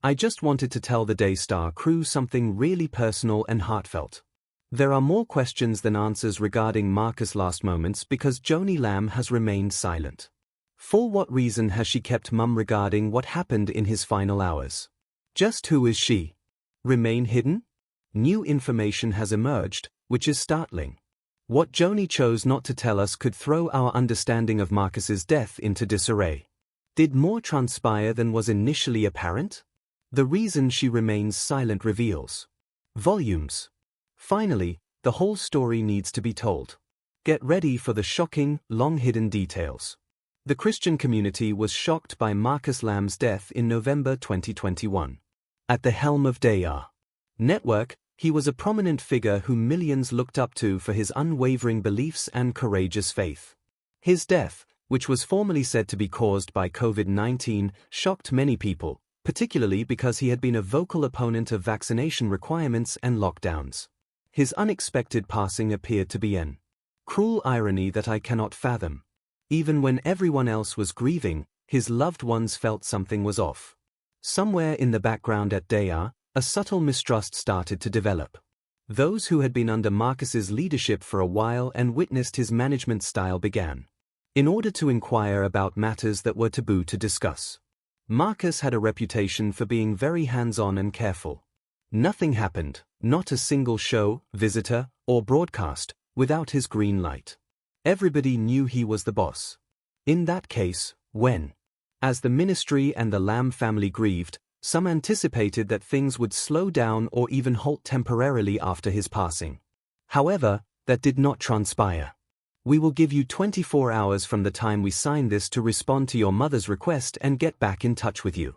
I just wanted to tell the Daystar crew something really personal and heartfelt. There are more questions than answers regarding Marcus' last moments because Joanie Lamb has remained silent. For what reason has she kept mum regarding what happened in his final hours? Just who is she? Remain hidden? New information has emerged, which is startling. What Joni chose not to tell us could throw our understanding of Marcus's death into disarray. Did more transpire than was initially apparent? The reason she remains silent reveals volumes. Finally, the whole story needs to be told. Get ready for the shocking, long-hidden details. The Christian community was shocked by Marcus Lamb's death in November 2021. At the helm of daystar Network, he was a prominent figure whom millions looked up to for his unwavering beliefs and courageous faith. His death, which was formerly said to be caused by COVID-19, shocked many people, particularly because he had been a vocal opponent of vaccination requirements and lockdowns. His unexpected passing appeared to be an cruel irony that I cannot fathom. Even when everyone else was grieving, his loved ones felt something was off. Somewhere in the background at daystar, a subtle mistrust started to develop. Those who had been under Marcus's leadership for a while and witnessed his management style began in order to inquire about matters that were taboo to discuss. Marcus had a reputation for being very hands-on and careful. Nothing happened, not a single show, visitor, or broadcast, without his green light. Everybody knew he was the boss. In that case, when? As the ministry and the Lamb family grieved, some anticipated that things would slow down or even halt temporarily after his passing. However, that did not transpire. We will give you 24 hours from the time we sign this to respond to your mother's request and get back in touch with you.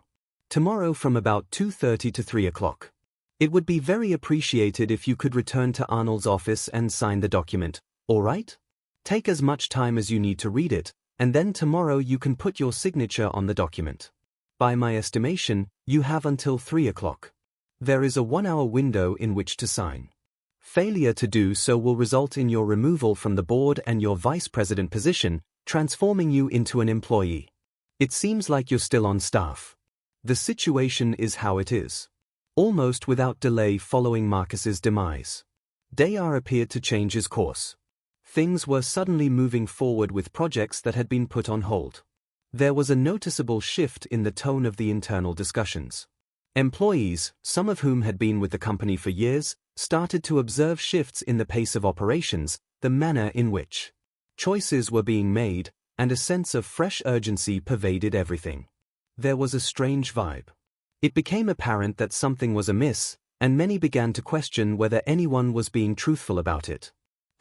Tomorrow from about 2:30 to 3 o'clock. It would be very appreciated if you could return to Arnold's office and sign the document, all right? Take as much time as you need to read it, and then tomorrow you can put your signature on the document. By my estimation, you have until 3 o'clock. There is a 1-hour window in which to sign. Failure to do so will result in your removal from the board and your vice president position, transforming you into an employee. It seems like you're still on staff. The situation is how it is. Almost without delay following Marcus's demise, daystar appeared to change his course. Things were suddenly moving forward with projects that had been put on hold. There was a noticeable shift in the tone of the internal discussions. Employees, some of whom had been with the company for years, started to observe shifts in the pace of operations, the manner in which choices were being made, and a sense of fresh urgency pervaded everything. There was a strange vibe. It became apparent that something was amiss, and many began to question whether anyone was being truthful about it.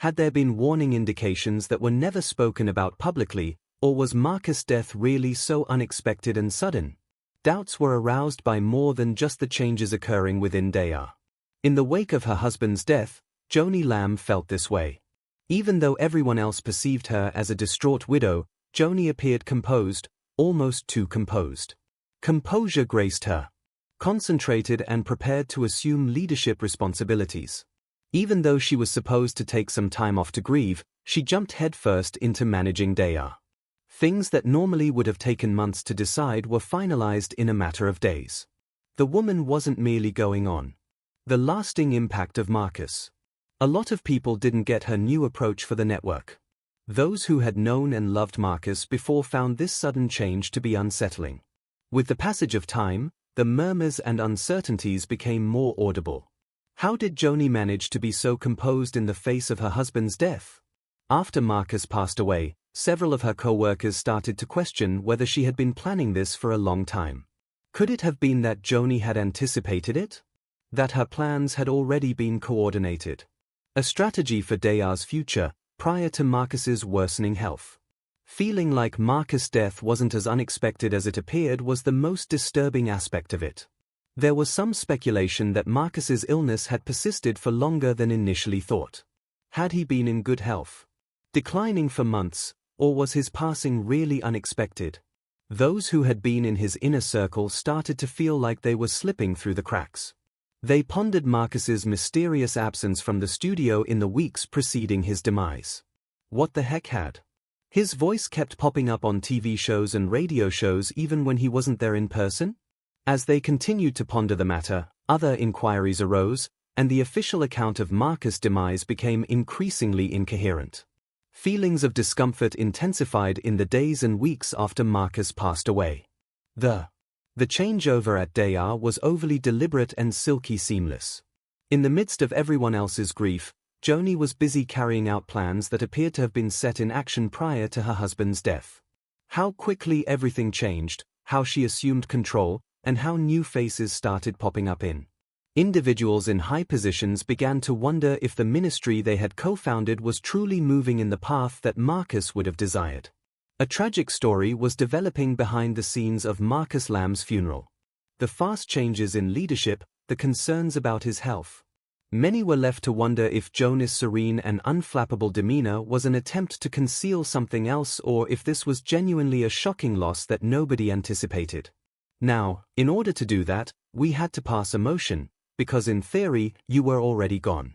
Had there been warning indications that were never spoken about publicly, or was Marcus' death really so unexpected and sudden? Doubts were aroused by more than just the changes occurring within daystar. In the wake of her husband's death, Joanie Lamb felt this way. Even though everyone else perceived her as a distraught widow, Joni appeared composed, almost too composed. Composure graced her. Concentrated and prepared to assume leadership responsibilities. Even though she was supposed to take some time off to grieve, she jumped headfirst into managing daystar. Things that normally would have taken months to decide were finalized in a matter of days. The woman wasn't merely going on. The lasting impact of Marcus. A lot of people didn't get her new approach for the network. Those who had known and loved Marcus before found this sudden change to be unsettling. With the passage of time, the murmurs and uncertainties became more audible. How did Joni manage to be so composed in the face of her husband's death? After Marcus passed away, several of her co-workers started to question whether she had been planning this for a long time. Could it have been that Joni had anticipated it? That her plans had already been coordinated? A strategy for daystar's future, prior to Marcus's worsening health. Feeling like Marcus' death wasn't as unexpected as it appeared was the most disturbing aspect of it. There was some speculation that Marcus's illness had persisted for longer than initially thought. Had he been in good health? Declining for months, or was his passing really unexpected? Those who had been in his inner circle started to feel like they were slipping through the cracks. They pondered Marcus's mysterious absence from the studio in the weeks preceding his demise. What the heck had? His voice kept popping up on TV shows and radio shows even when he wasn't there in person? As they continued to ponder the matter, other inquiries arose, and the official account of Marcus' demise became increasingly incoherent. Feelings of discomfort intensified in the days and weeks after Marcus passed away. The changeover at daystar was overly deliberate and silky seamless. In the midst of everyone else's grief, Joni was busy carrying out plans that appeared to have been set in action prior to her husband's death. How quickly everything changed, how she assumed control, and how new faces started popping up in. Individuals in high positions began to wonder if the ministry they had co-founded was truly moving in the path that Marcus would have desired. A tragic story was developing behind the scenes of Marcus Lamb's funeral. The fast changes in leadership, the concerns about his health. Many were left to wonder if Joni's serene and unflappable demeanor was an attempt to conceal something else or if this was genuinely a shocking loss that nobody anticipated. Now, in order to do that, we had to pass a motion, because in theory, you were already gone.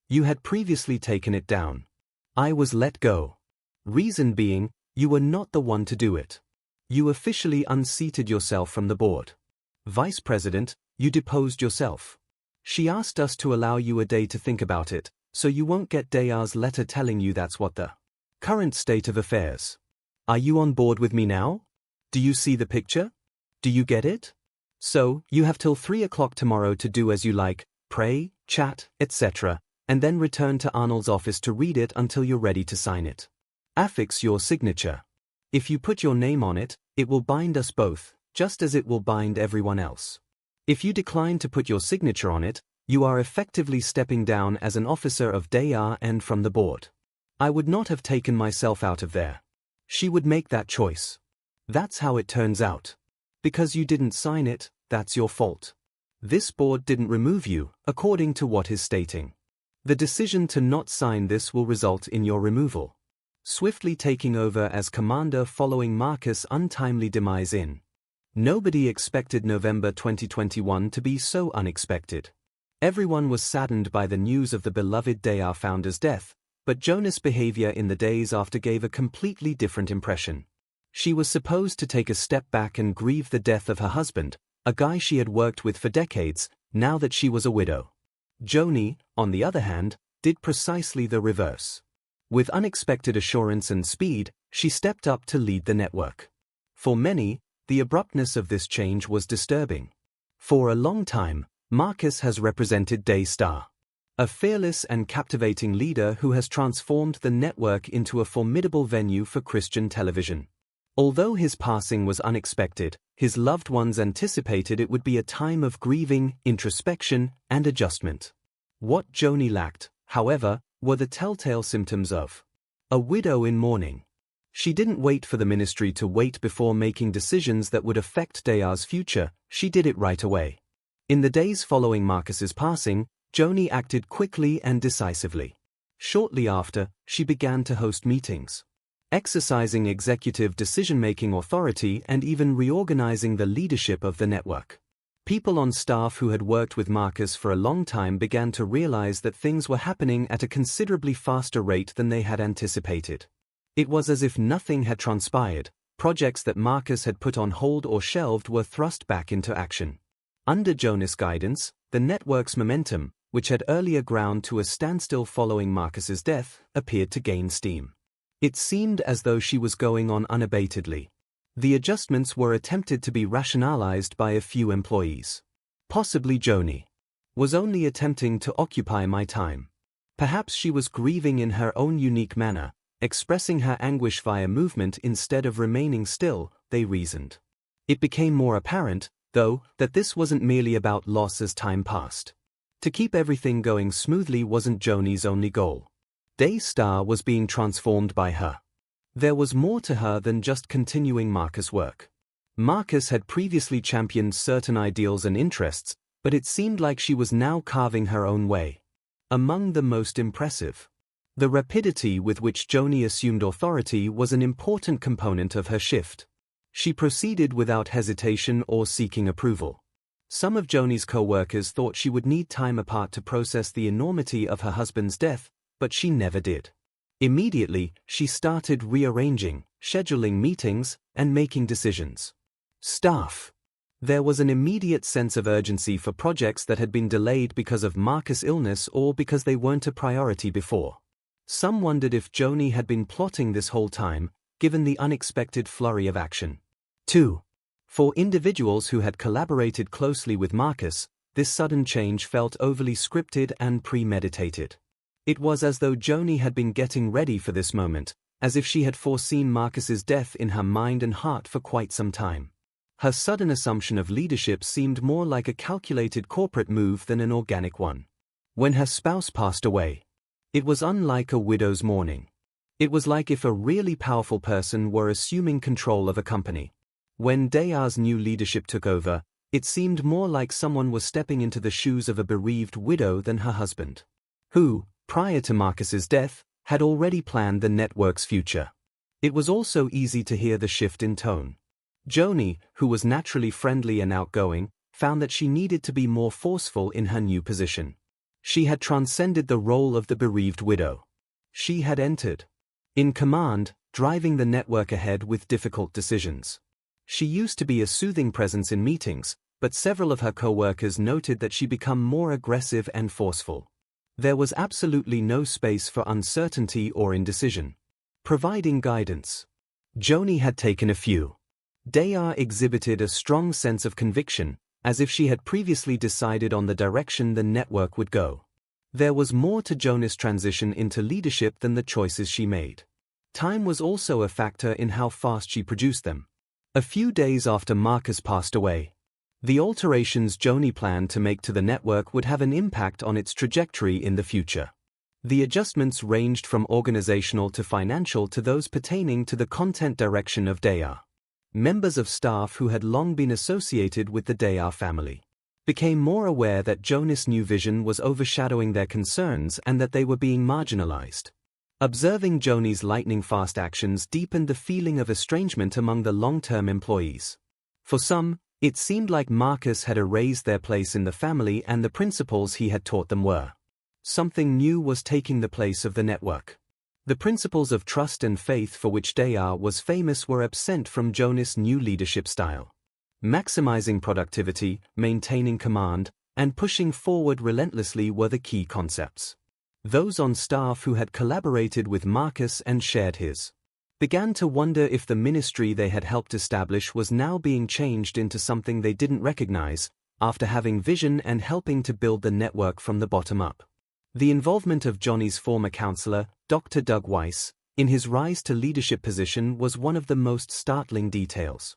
You had previously taken it down. I was let go. Reason being, you were not the one to do it. You officially unseated yourself from the board. Vice President, you deposed yourself. She asked us to allow you a day to think about it, so you won't get daystar's letter telling you that's what the current state of affairs. Are you on board with me now? Do you see the picture? Do you get it? So, you have till 3 o'clock tomorrow to do as you like, pray, chat, etc., and then return to Arnold's office to read it until you're ready to sign it. Affix your signature. If you put your name on it, it will bind us both, just as it will bind everyone else. If you decline to put your signature on it, you are effectively stepping down as an officer of daystar and from the board. I would not have taken myself out of there. She would make that choice. That's how it turns out. Because you didn't sign it, that's your fault. This board didn't remove you, according to what is stating. The decision to not sign this will result in your removal. Swiftly taking over as commander following Marcus' untimely demise in. Nobody expected November 2021 to be so unexpected. Everyone was saddened by the news of the beloved daystar founder's death, but Joni's behavior in the days after gave a completely different impression. She was supposed to take a step back and grieve the death of her husband, a guy she had worked with for decades, now that she was a widow. Joni, on the other hand, did precisely the reverse. With unexpected assurance and speed, she stepped up to lead the network. For many, the abruptness of this change was disturbing. For a long time, Marcus has represented daystar. A fearless and captivating leader who has transformed the network into a formidable venue for Christian television. Although his passing was unexpected, his loved ones anticipated it would be a time of grieving, introspection, and adjustment. What Joni lacked, however, were the telltale symptoms of a widow in mourning. She didn't wait for the ministry to wait before making decisions that would affect daystar's future, she did it right away. In the days following Marcus's passing, Joni acted quickly and decisively. Shortly after, she began to host meetings, exercising executive decision-making authority and even reorganizing the leadership of the network. People on staff who had worked with Marcus for a long time began to realize that things were happening at a considerably faster rate than they had anticipated. It was as if nothing had transpired. Projects that Marcus had put on hold or shelved were thrust back into action. Under Joni's guidance, the network's momentum, which had earlier ground to a standstill following Marcus's death, appeared to gain steam. It seemed as though she was going on unabatedly. The adjustments were attempted to be rationalized by a few employees. Possibly Joni was only attempting to occupy my time. Perhaps she was grieving in her own unique manner, expressing her anguish via movement instead of remaining still, they reasoned. It became more apparent, though, that this wasn't merely about loss as time passed. To keep everything going smoothly wasn't Joni's only goal. Daystar was being transformed by her. There was more to her than just continuing Marcus' work. Marcus had previously championed certain ideals and interests, but it seemed like she was now carving her own way. Among the most impressive, the rapidity with which Joni assumed authority was an important component of her shift. She proceeded without hesitation or seeking approval. Some of Joni's co-workers thought she would need time apart to process the enormity of her husband's death, but she never did. Immediately, she started rearranging, scheduling meetings, and making decisions. Staff There was an immediate sense of urgency for projects that had been delayed because of Marcus' illness or because they weren't a priority before. Some wondered if Joni had been plotting this whole time, given the unexpected flurry of action. 2. For individuals who had collaborated closely with Marcus, this sudden change felt overly scripted and premeditated. It was as though Joni had been getting ready for this moment, as if she had foreseen Marcus's death in her mind and heart for quite some time. Her sudden assumption of leadership seemed more like a calculated corporate move than an organic one. When her spouse passed away, it was unlike a widow's mourning. It was like if a really powerful person were assuming control of a company. When daystar's new leadership took over, it seemed more like someone was stepping into the shoes of a bereaved widow than her husband, who, prior to Marcus's death, had already planned the network's future. It was also easy to hear the shift in tone. Joni, who was naturally friendly and outgoing, found that she needed to be more forceful in her new position. She had transcended the role of the bereaved widow. She had entered in command, driving the network ahead with difficult decisions. She used to be a soothing presence in meetings, but several of her co-workers noted that she became more aggressive and forceful. There was absolutely no space for uncertainty or indecision. Providing guidance. Joni had taken a few. daystar exhibited a strong sense of conviction, as if she had previously decided on the direction the network would go. There was more to Joni's transition into leadership than the choices she made. Time was also a factor in how fast she produced them. A few days after Marcus passed away, the alterations Joni planned to make to the network would have an impact on its trajectory in the future. The adjustments ranged from organizational to financial to those pertaining to the content direction of daystar. Members of staff who had long been associated with the daystar family became more aware that Joni's new vision was overshadowing their concerns and that they were being marginalized. Observing Joni's lightning-fast actions deepened the feeling of estrangement among the long-term employees. For some, it seemed like Marcus had erased their place in the family and the principles he had taught them were. Something new was taking the place of the network. The principles of trust and faith for which daystar was famous were absent from Joni's new leadership style. Maximizing productivity, maintaining command, and pushing forward relentlessly were the key concepts. Those on staff who had collaborated with Marcus and shared his began to wonder if the ministry they had helped establish was now being changed into something they didn't recognize, after having vision and helping to build the network from the bottom up. The involvement of Joni's former counselor, Dr. Doug Weiss, in his rise to leadership position was one of the most startling details.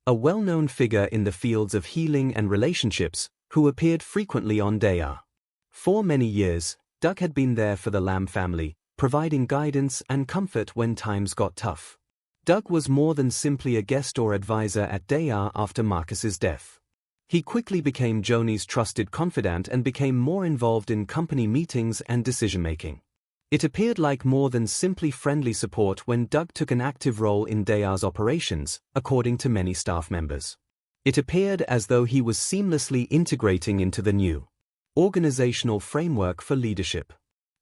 A well-known figure in the fields of healing and relationships, who appeared frequently on daystar. For many years, Doug had been there for the Lamb family, providing guidance and comfort when times got tough. Doug was more than simply a guest or advisor at daystar after Marcus's death. He quickly became Joni's trusted confidant and became more involved in company meetings and decision-making. It appeared like more than simply friendly support when Doug took an active role in daystar's operations, according to many staff members. It appeared as though he was seamlessly integrating into the new organizational framework for leadership.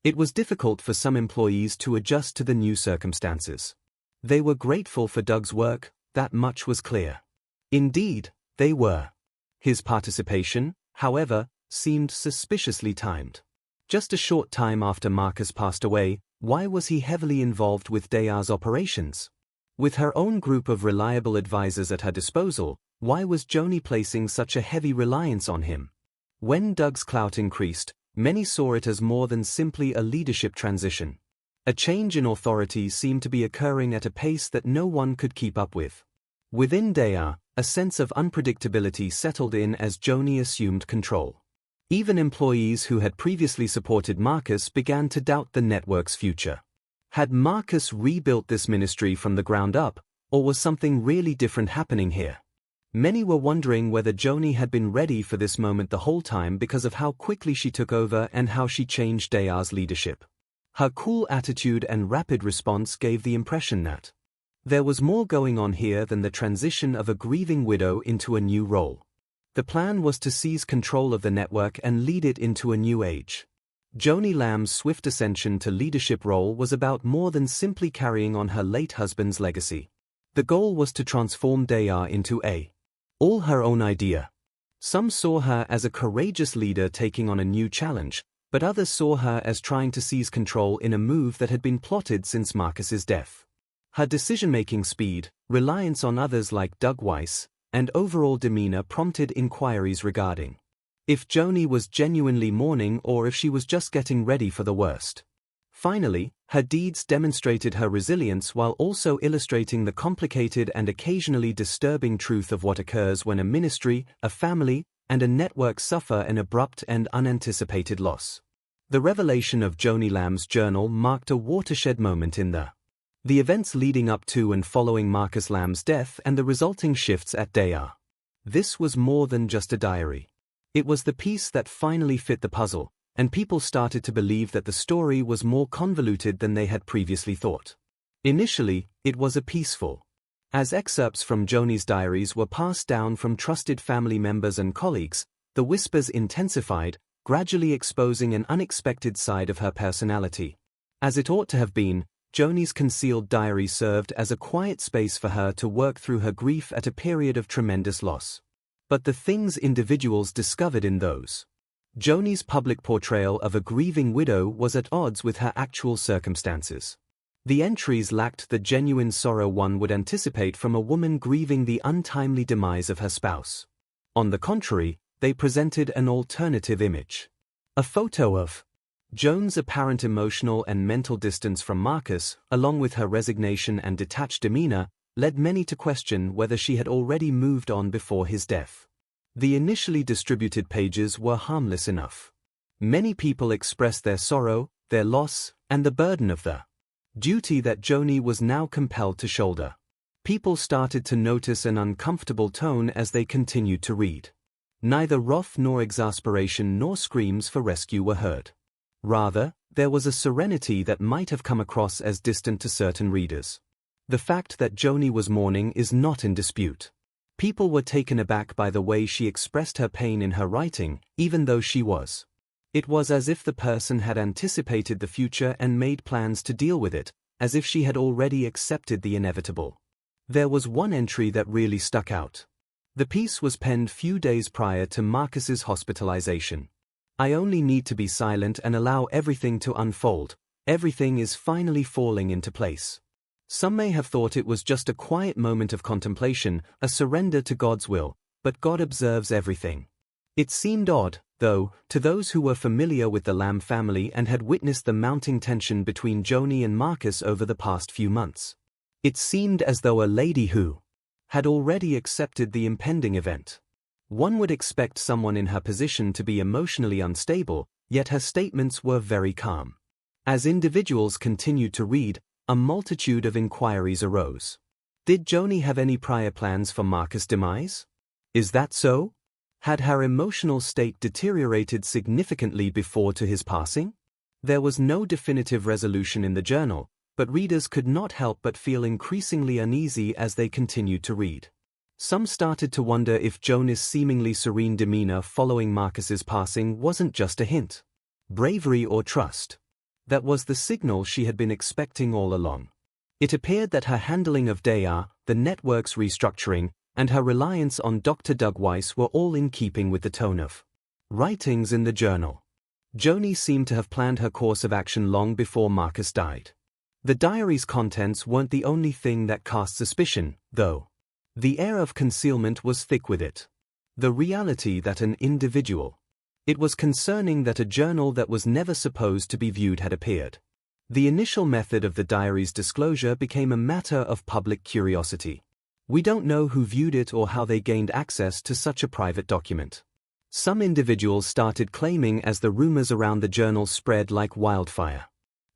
It was difficult for some employees to adjust to the new circumstances. They were grateful for Doug's work, that much was clear. Indeed, they were. His participation, however, seemed suspiciously timed. Just a short time after Marcus passed away, why was he heavily involved with daystar's operations? With her own group of reliable advisors at her disposal, why was Joni placing such a heavy reliance on him? When Doug's clout increased, many saw it as more than simply a leadership transition. A change in authority seemed to be occurring at a pace that no one could keep up with. Within daystar, a sense of unpredictability settled in as Joni assumed control. Even employees who had previously supported Marcus began to doubt the network's future. Had Marcus rebuilt this ministry from the ground up, or was something really different happening here? Many were wondering whether Joni had been ready for this moment the whole time because of how quickly she took over and how she changed daystar's leadership. Her cool attitude and rapid response gave the impression that there was more going on here than the transition of a grieving widow into a new role. The plan was to seize control of the network and lead it into a new age. Joanie Lamb's swift ascension to leadership role was about more than simply carrying on her late husband's legacy. The goal was to transform daystar into a All her own idea. Some saw her as a courageous leader taking on a new challenge, but others saw her as trying to seize control in a move that had been plotted since Marcus's death. Her decision-making speed, reliance on others like Doug Weiss, and overall demeanor prompted inquiries regarding if Joni was genuinely mourning or if she was just getting ready for the worst. Finally, her deeds demonstrated her resilience while also illustrating the complicated and occasionally disturbing truth of what occurs when a ministry, a family, and a network suffer an abrupt and unanticipated loss. The revelation of Joanie Lamb's journal marked a watershed moment in the events leading up to and following Marcus Lamb's death and the resulting shifts at daystar. This was more than just a diary. It was the piece that finally fit the puzzle, and people started to believe that the story was more convoluted than they had previously thought. Initially, it was a peaceful. As excerpts from Joni's diaries were passed down from trusted family members and colleagues, the whispers intensified, gradually exposing an unexpected side of her personality. As it ought to have been, Joni's concealed diary served as a quiet space for her to work through her grief at a period of tremendous loss. But the things individuals discovered in those. Joni's public portrayal of a grieving widow was at odds with her actual circumstances. The entries lacked the genuine sorrow one would anticipate from a woman grieving the untimely demise of her spouse. On the contrary, they presented an alternative image. A photo of Joan's apparent emotional and mental distance from Marcus, along with her resignation and detached demeanor, led many to question whether she had already moved on before his death. The initially distributed pages were harmless enough. Many people expressed their sorrow, their loss, and the burden of the duty that Joni was now compelled to shoulder. People started to notice an uncomfortable tone as they continued to read. Neither wrath nor exasperation nor screams for rescue were heard. Rather, there was a serenity that might have come across as distant to certain readers. The fact that Joni was mourning is not in dispute. People were taken aback by the way she expressed her pain in her writing, even though she was. It was as if the person had anticipated the future and made plans to deal with it, as if she had already accepted the inevitable. There was one entry that really stuck out. The piece was penned few days prior to Marcus's hospitalization. "I only need to be silent and allow everything to unfold. Everything is finally falling into place." Some may have thought it was just a quiet moment of contemplation, a surrender to God's will, but God observes everything. It seemed odd, though, to those who were familiar with the Lamb family and had witnessed the mounting tension between Joni and Marcus over the past few months. It seemed as though a lady who had already accepted the impending event. One would expect someone in her position to be emotionally unstable, yet her statements were very calm. As individuals continued to read, a multitude of inquiries arose. Did Joni have any prior plans for Marcus' demise? Is that so? Had her emotional state deteriorated significantly before to his passing? There was no definitive resolution in the journal, but readers could not help but feel increasingly uneasy as they continued to read. Some started to wonder if Joni's seemingly serene demeanor following Marcus's passing wasn't just a hint. Bravery or trust. That was the signal she had been expecting all along. It appeared that her handling of daystar, the network's restructuring, and her reliance on Dr. Doug Weiss were all in keeping with the tone of writings in the journal. Joni seemed to have planned her course of action long before Marcus died. The diary's contents weren't the only thing that cast suspicion, though. The air of concealment was thick with it. The reality that an individual. It was concerning that a journal that was never supposed to be viewed had appeared. The initial method of the diary's disclosure became a matter of public curiosity. We don't know who viewed it or how they gained access to such a private document. Some individuals started claiming as the rumors around the journal spread like wildfire.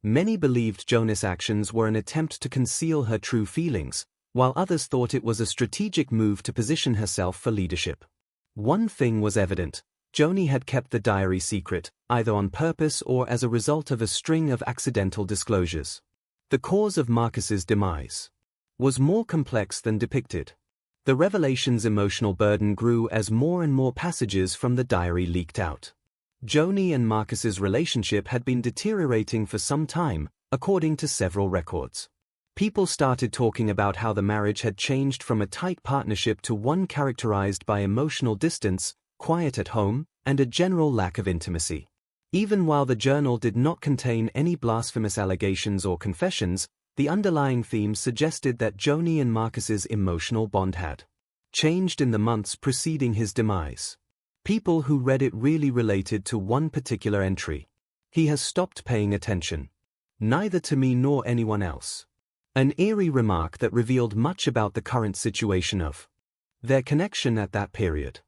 Many believed Joni's actions were an attempt to conceal her true feelings, while others thought it was a strategic move to position herself for leadership. One thing was evident. Joni had kept the diary secret, either on purpose or as a result of a string of accidental disclosures. The cause of Marcus's demise was more complex than depicted. The revelation's emotional burden grew as more and more passages from the diary leaked out. Joni and Marcus's relationship had been deteriorating for some time, according to several records. People started talking about how the marriage had changed from a tight partnership to one characterized by emotional distance, quiet at home, and a general lack of intimacy. Even while the journal did not contain any blasphemous allegations or confessions, the underlying themes suggested that Joni and Marcus's emotional bond had changed in the months preceding his demise. People who read it really related to one particular entry. "He has stopped paying attention. Neither to me nor anyone else." An eerie remark that revealed much about the current situation of their connection at that period.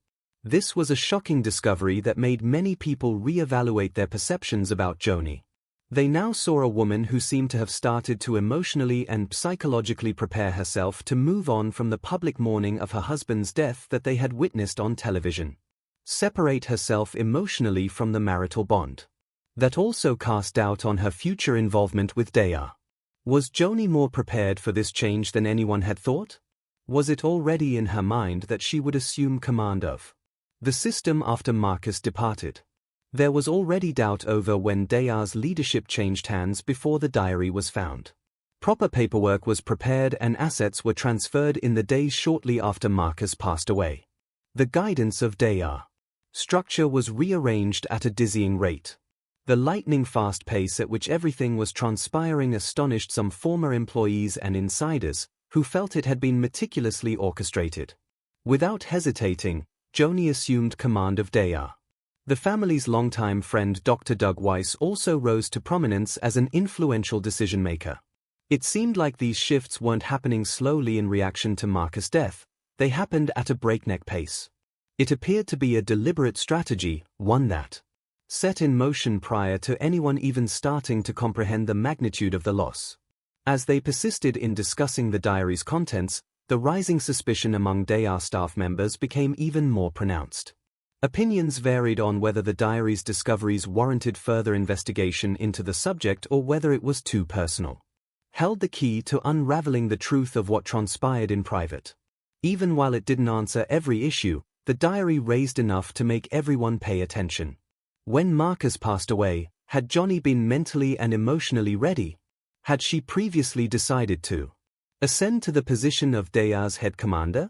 This was a shocking discovery that made many people re-evaluate their perceptions about Joni. They now saw a woman who seemed to have started to emotionally and psychologically prepare herself to move on from the public mourning of her husband's death that they had witnessed on television. Separate herself emotionally from the marital bond. That also cast doubt on her future involvement with daystar. Was Joni more prepared for this change than anyone had thought? Was it already in her mind that she would assume command of the system after Marcus departed? There was already doubt over when daystar's leadership changed hands before the diary was found. Proper paperwork was prepared and assets were transferred in the days shortly after Marcus passed away. The guidance of daystar structure was rearranged at a dizzying rate. The lightning-fast pace at which everything was transpiring astonished some former employees and insiders, who felt it had been meticulously orchestrated. Without hesitating, Joni assumed command of daystar. The family's longtime friend Dr. Doug Weiss also rose to prominence as an influential decision-maker. It seemed like these shifts weren't happening slowly in reaction to Marcus' death, they happened at a breakneck pace. It appeared to be a deliberate strategy, one that set in motion prior to anyone even starting to comprehend the magnitude of the loss. As they persisted in discussing the diary's contents, the rising suspicion among daystar staff members became even more pronounced. Opinions varied on whether the diary's discoveries warranted further investigation into the subject or whether it was too personal. Held the key to unraveling the truth of what transpired in private. Even while it didn't answer every issue, the diary raised enough to make everyone pay attention. When Marcus passed away, had Joni been mentally and emotionally ready? Had she previously decided to ascend to the position of daystar's head commander?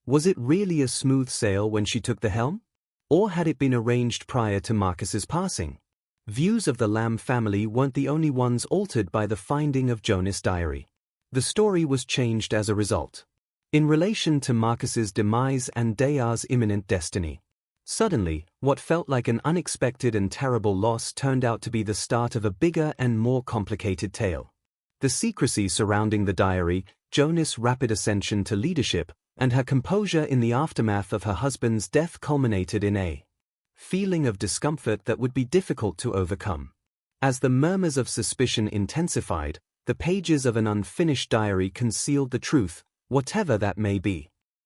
Was it really a smooth sail when she took the helm? Or had it been arranged prior to Marcus's passing? Views of the Lamb family weren't the only ones altered by the finding of Joni's diary. The story was changed as a result. In relation to Marcus's demise and daystar's imminent destiny. Suddenly, what felt like an unexpected and terrible loss turned out to be the start of a bigger and more complicated tale. The secrecy surrounding the diary, Joni's rapid ascension to leadership, and her composure in the aftermath of her husband's death culminated in a feeling of discomfort that would be difficult to overcome. As the murmurs of suspicion intensified, the pages of an unfinished diary concealed the truth, whatever that may be.